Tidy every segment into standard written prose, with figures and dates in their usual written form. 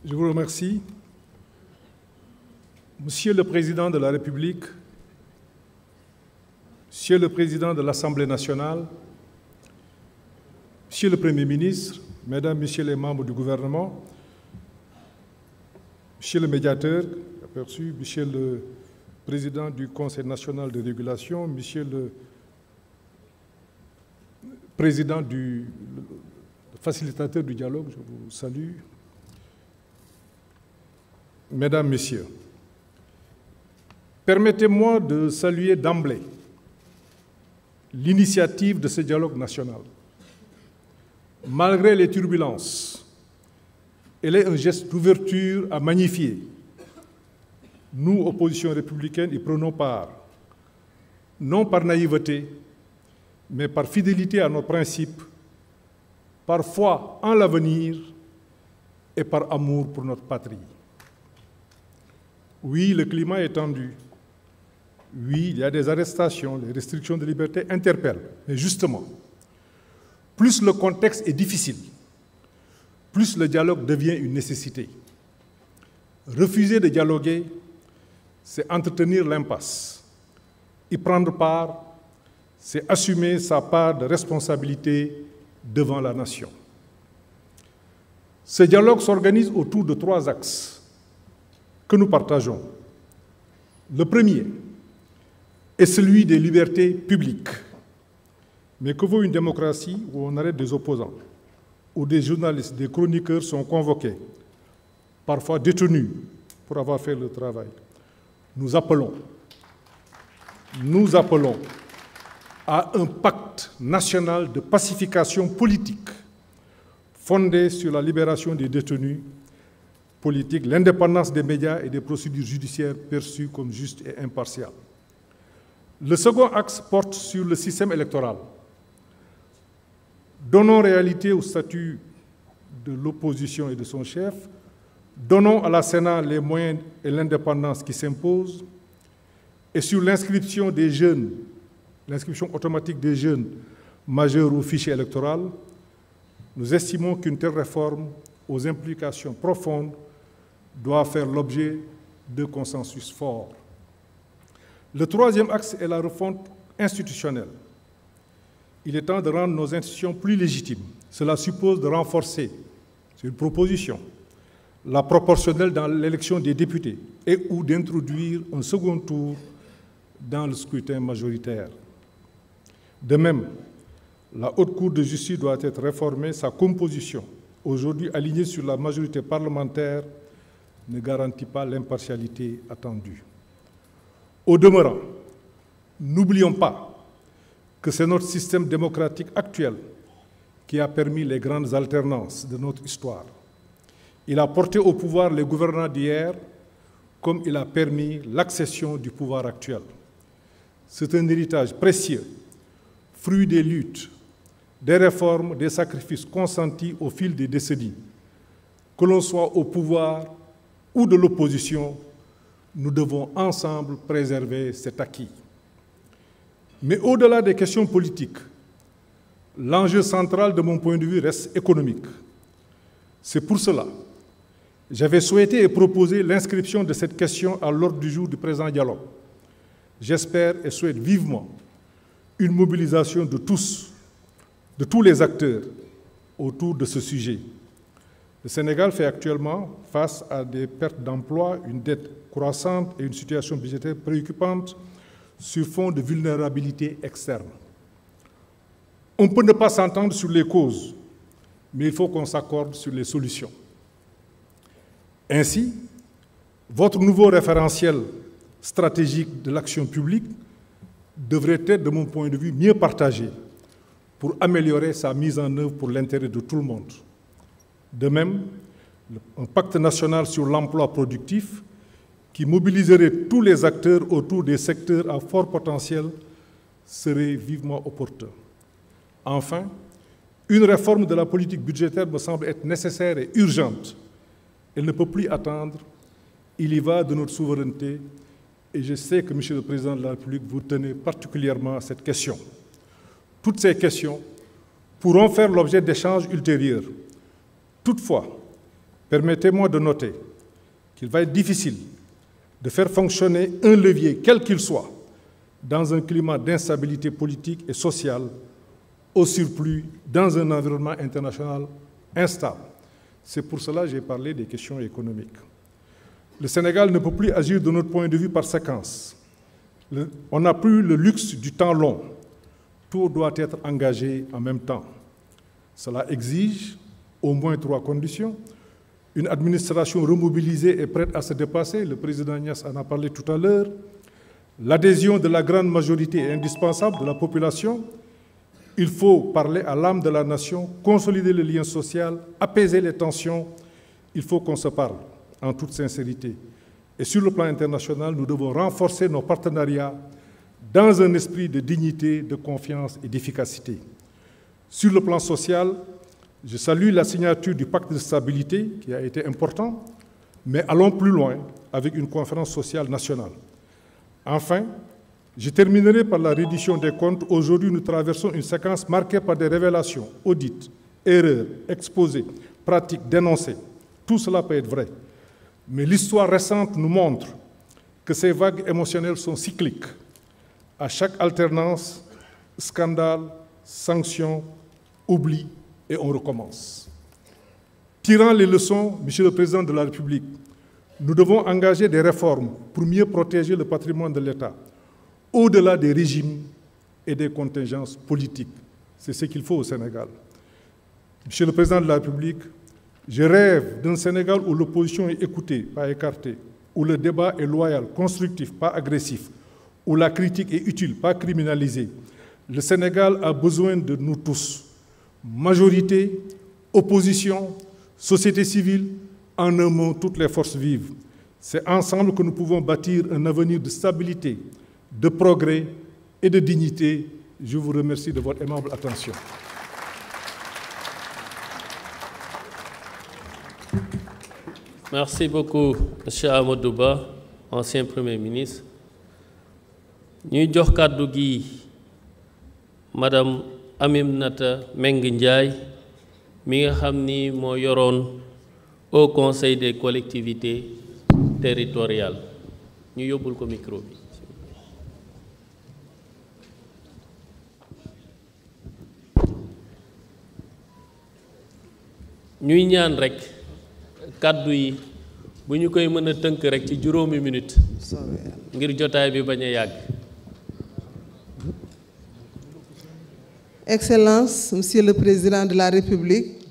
Je vous remercie. Monsieur le Président de la République, Monsieur le Président de l'Assemblée nationale, Monsieur le Premier ministre, Mesdames, Messieurs les membres du gouvernement, Monsieur le médiateur, aperçu, Monsieur le Président du Conseil national de régulation, Monsieur le Président le facilitateur du dialogue, je vous salue. Mesdames, Messieurs, permettez-moi de saluer d'emblée l'initiative de ce dialogue national. Malgré les turbulences, elle est un geste d'ouverture à magnifier. Nous, opposition républicaine, y prenons part, non par naïveté, mais par fidélité à nos principes, par foi en l'avenir et par amour pour notre patrie. Oui, le climat est tendu. Oui, il y a des arrestations, les restrictions de liberté interpellent. Mais justement, plus le contexte est difficile, plus le dialogue devient une nécessité. Refuser de dialoguer, c'est entretenir l'impasse. Y prendre part, c'est assumer sa part de responsabilité devant la nation. Ce dialogue s'organise autour de 3 axes que nous partageons. Le premier est celui des libertés publiques. Mais que vaut une démocratie où on arrête des opposants, où des journalistes, des chroniqueurs sont convoqués, parfois détenus pour avoir fait le travail? Nous appelons à un pacte national de pacification politique fondé sur la libération des détenus politiques, l'indépendance des médias et des procédures judiciaires perçues comme justes et impartiales. Le second axe porte sur le système électoral. Donnons réalité au statut de l'opposition et de son chef, donnons à la Sénat les moyens et l'indépendance qui s'imposent, et sur l'inscription des jeunes, l'inscription automatique des jeunes majeurs au fichier électoral, nous estimons qu'une telle réforme aux implications profondes doit faire l'objet de consensus forts. Le troisième axe est la refonte institutionnelle. Il est temps de rendre nos institutions plus légitimes. Cela suppose de renforcer, c'est une proposition, la proportionnelle dans l'élection des députés et ou d'introduire un second tour dans le scrutin majoritaire. De même, la Haute Cour de justice doit être réformée, sa composition, aujourd'hui alignée sur la majorité parlementaire, ne garantit pas l'impartialité attendue. Au demeurant, n'oublions pas que c'est notre système démocratique actuel qui a permis les grandes alternances de notre histoire. Il a porté au pouvoir les gouvernants d'hier comme il a permis l'accession du pouvoir actuel. C'est un héritage précieux, fruit des luttes, des réformes, des sacrifices consentis au fil des décennies. Que l'on soit au pouvoir ou de l'opposition, nous devons ensemble préserver cet acquis. Mais au-delà des questions politiques, l'enjeu central de mon point de vue reste économique. C'est pour cela que j'avais souhaité et proposé l'inscription de cette question à l'ordre du jour du présent dialogue. J'espère et souhaite vivement une mobilisation de tous les acteurs autour de ce sujet. Le Sénégal fait actuellement face à des pertes d'emplois, une dette croissante et une situation budgétaire préoccupante sur fond de vulnérabilité externe. On peut ne pas s'entendre sur les causes, mais il faut qu'on s'accorde sur les solutions. Ainsi, votre nouveau référentiel stratégique de l'action publique devrait être, de mon point de vue, mieux partagé pour améliorer sa mise en œuvre pour l'intérêt de tout le monde. De même, un pacte national sur l'emploi productif qui mobiliserait tous les acteurs autour des secteurs à fort potentiel serait vivement opportun. Enfin, une réforme de la politique budgétaire me semble être nécessaire et urgente. Elle ne peut plus attendre. Il y va de notre souveraineté et je sais que, Monsieur le Président de la République, vous tenez particulièrement à cette question. Toutes ces questions pourront faire l'objet d'échanges ultérieurs. Toutefois, permettez-moi de noter qu'il va être difficile de faire fonctionner un levier, quel qu'il soit, dans un climat d'instabilité politique et sociale, au surplus dans un environnement international instable. C'est pour cela que j'ai parlé des questions économiques. Le Sénégal ne peut plus agir de notre point de vue par séquence. On n'a plus le luxe du temps long. Tout doit être engagé en même temps. Cela exige au moins 3 conditions. Une administration remobilisée et prête à se dépasser, le président Niasse en a parlé tout à l'heure. L'adhésion de la grande majorité est indispensable de la population. Il faut parler à l'âme de la nation, consolider le lien social, apaiser les tensions. Il faut qu'on se parle en toute sincérité. Et sur le plan international, nous devons renforcer nos partenariats dans un esprit de dignité, de confiance et d'efficacité. Sur le plan social, je salue la signature du pacte de stabilité qui a été important, mais allons plus loin avec une conférence sociale nationale. Enfin, je terminerai par la reddition des comptes. Aujourd'hui, nous traversons une séquence marquée par des révélations, audits, erreurs, exposés, pratiques, dénoncées. Tout cela peut être vrai. Mais l'histoire récente nous montre que ces vagues émotionnelles sont cycliques. À chaque alternance, scandale, sanction, oubli, et on recommence. Tirant les leçons, Monsieur le Président de la République, nous devons engager des réformes pour mieux protéger le patrimoine de l'État, au-delà des régimes et des contingences politiques. C'est ce qu'il faut au Sénégal. Monsieur le Président de la République, je rêve d'un Sénégal où l'opposition est écoutée, pas écartée, où le débat est loyal, constructif, pas agressif, où la critique est utile, pas criminalisée. Le Sénégal a besoin de nous tous. Majorité, opposition, société civile, en un mot, toutes les forces vives. C'est ensemble que nous pouvons bâtir un avenir de stabilité, de progrès et de dignité. Je vous remercie de votre aimable attention. Merci beaucoup, M. Amadou Ba, ancien Premier ministre. Nous avons Madame Aminata Mbengue Ndiaye, mi nga xamni mo yoron au Conseil des collectivités territoriales. Ñu yobul ko micro bi. Ñuy ñaan rek kaddu yi bu ñu koy mëna teunk rek ci juroomi minute ngir jotaay bi baña yagg. Excellences, Monsieur le Président de la République,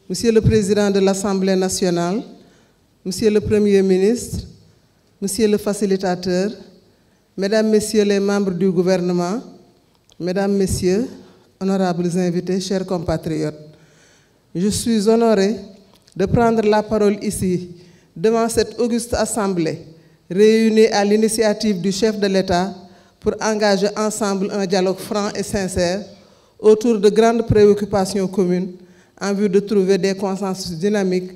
Monsieur le Président de l'Assemblée nationale, Monsieur le Premier ministre, Monsieur le facilitateur, Mesdames, Messieurs les membres du gouvernement, Mesdames, Messieurs, honorables invités, chers compatriotes, je suis honoré de prendre la parole ici, devant cette auguste assemblée, réunie à l'initiative du chef de l'État pour engager ensemble un dialogue franc et sincère autour de grandes préoccupations communes en vue de trouver des consensus dynamiques